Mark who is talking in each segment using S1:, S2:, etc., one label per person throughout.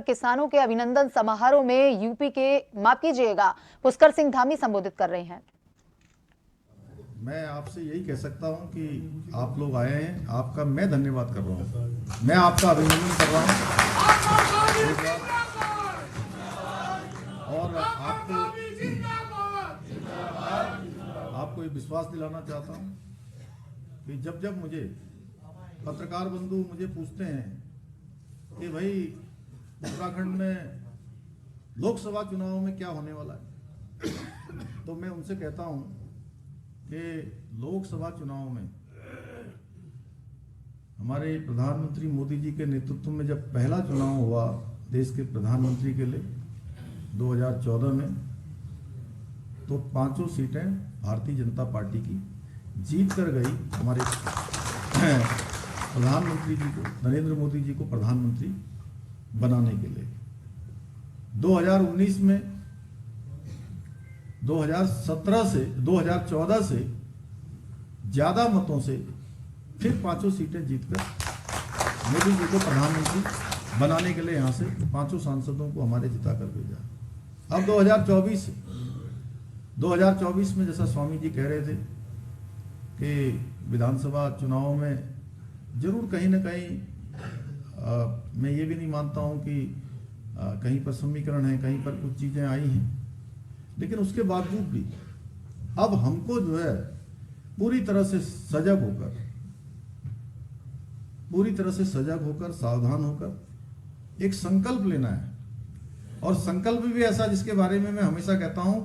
S1: किसानों के अभिनंदन समारोह में यूपी के, माफ कीजिएगा, पुष्कर सिंह धामी संबोधित कर रहे हैं।
S2: मैं आपसे यही कह सकता हूं कि आप लोग आए हैं, आपका मैं धन्यवाद कर रहा हूं, मैं आपका अभिनंदन कर रहा हूं और आपको ये विश्वास दिलाना चाहता हूं कि जब जब मुझे पत्रकार बंधु मुझे पूछते हैं कि भाई उत्तराखंड में लोकसभा चुनाव में क्या होने वाला है, तो मैं उनसे कहता हूं कि लोकसभा चुनाव में हमारे प्रधानमंत्री मोदी जी के नेतृत्व में जब पहला चुनाव हुआ देश के प्रधानमंत्री के लिए 2014 में, तो 5 सीटें भारतीय जनता पार्टी की जीत कर गई हमारे प्रधानमंत्री जी को, नरेंद्र मोदी जी को प्रधानमंत्री बनाने के लिए। 2019 में 2014 से ज्यादा मतों से फिर 5 सीटें जीतकर मोदी जी को प्रधानमंत्री बनाने के लिए यहां से 5 सांसदों को हमारे जिताकर भेजा। अब 2024 में जैसा स्वामी जी कह रहे थे कि विधानसभा चुनाव में जरूर कहीं ना कहीं मैं ये भी नहीं मानता हूं कि कहीं पर समीकरण है, कहीं पर कुछ चीजें आई हैं, लेकिन उसके बावजूद भी अब हमको जो है पूरी तरह से सजग होकर सावधान होकर एक संकल्प लेना है, और संकल्प भी ऐसा जिसके बारे में मैं हमेशा कहता हूं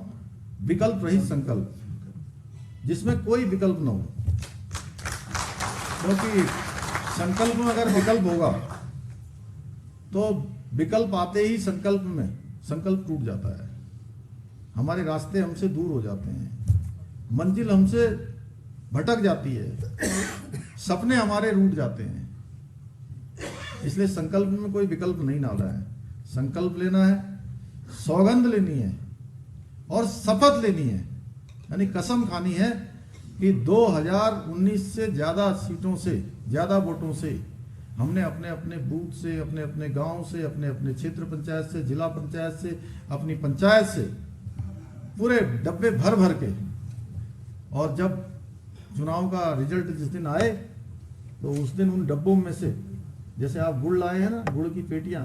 S2: विकल्प रहित संकल्प, जिसमें कोई विकल्प न हो, क्योंकि संकल्प में अगर विकल्प होगा तो विकल्प आते ही संकल्प टूट जाता है, हमारे रास्ते हमसे दूर हो जाते हैं, मंजिल हमसे भटक जाती है, सपने हमारे रूठ जाते हैं। इसलिए संकल्प में कोई विकल्प नहीं डाला है, संकल्प लेना है, सौगंध लेनी है और शपथ लेनी है, यानी कसम खानी है कि 2019 से ज्यादा सीटों से, ज्यादा वोटों से हमने अपने अपने बूथ से, अपने अपने गांव से, अपने अपने क्षेत्र पंचायत से, जिला पंचायत से, अपनी पंचायत से पूरे डब्बे भर भर के, और जब चुनाव का रिजल्ट जिस दिन आए तो उस दिन उन डब्बों में से, जैसे आप गुड़ लाए हैं ना, गुड़ की पेटियां,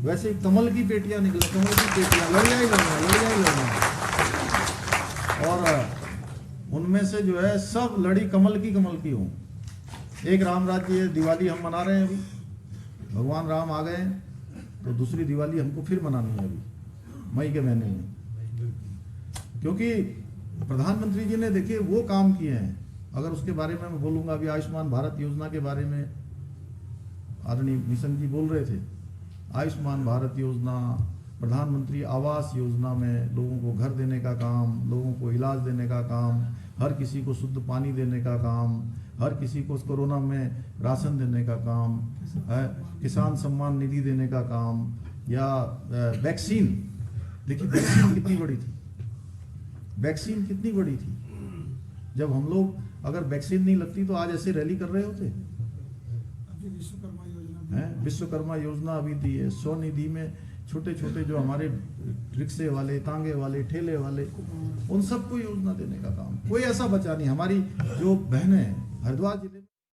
S2: वैसे ही कमल की पेटियां निकले, कमल की पेटियां, लड़िया ही लड़ना। और उनमें से जो है सब लड़ी कमल की हो। एक राम राज्य दिवाली हम मना रहे हैं अभी, भगवान राम आ गए हैं, तो दूसरी दिवाली हमको फिर मनानी है अभी मई के महीने में, क्योंकि प्रधानमंत्री जी ने देखिए वो काम किए हैं। अगर उसके बारे में मैं बोलूंगा, अभी आयुष्मान भारत योजना के बारे में आदरणीय मिशन जी बोल रहे थे, आयुष्मान भारत योजना, प्रधानमंत्री आवास योजना में लोगों को घर देने का काम, लोगों को इलाज देने का काम, हर किसी को शुद्ध पानी देने का काम, हर किसी को कोरोना में राशन देने का काम, किसान सम्मान निधि देने का काम, या वैक्सीन। देखिए वैक्सीन कितनी बड़ी थी, जब हम लोग अगर वैक्सीन नहीं लगती तो आज ऐसे रैली कर रहे होते। विश्वकर्मा योजना अभी दी है, स्वनिधि में छोटे छोटे जो हमारे रिक्शे वाले, तांगे वाले, ठेले वाले, उन सबको योजना देने का काम, कोई ऐसा बचा नहीं। हमारी जो बहनें हरिद्वार जिले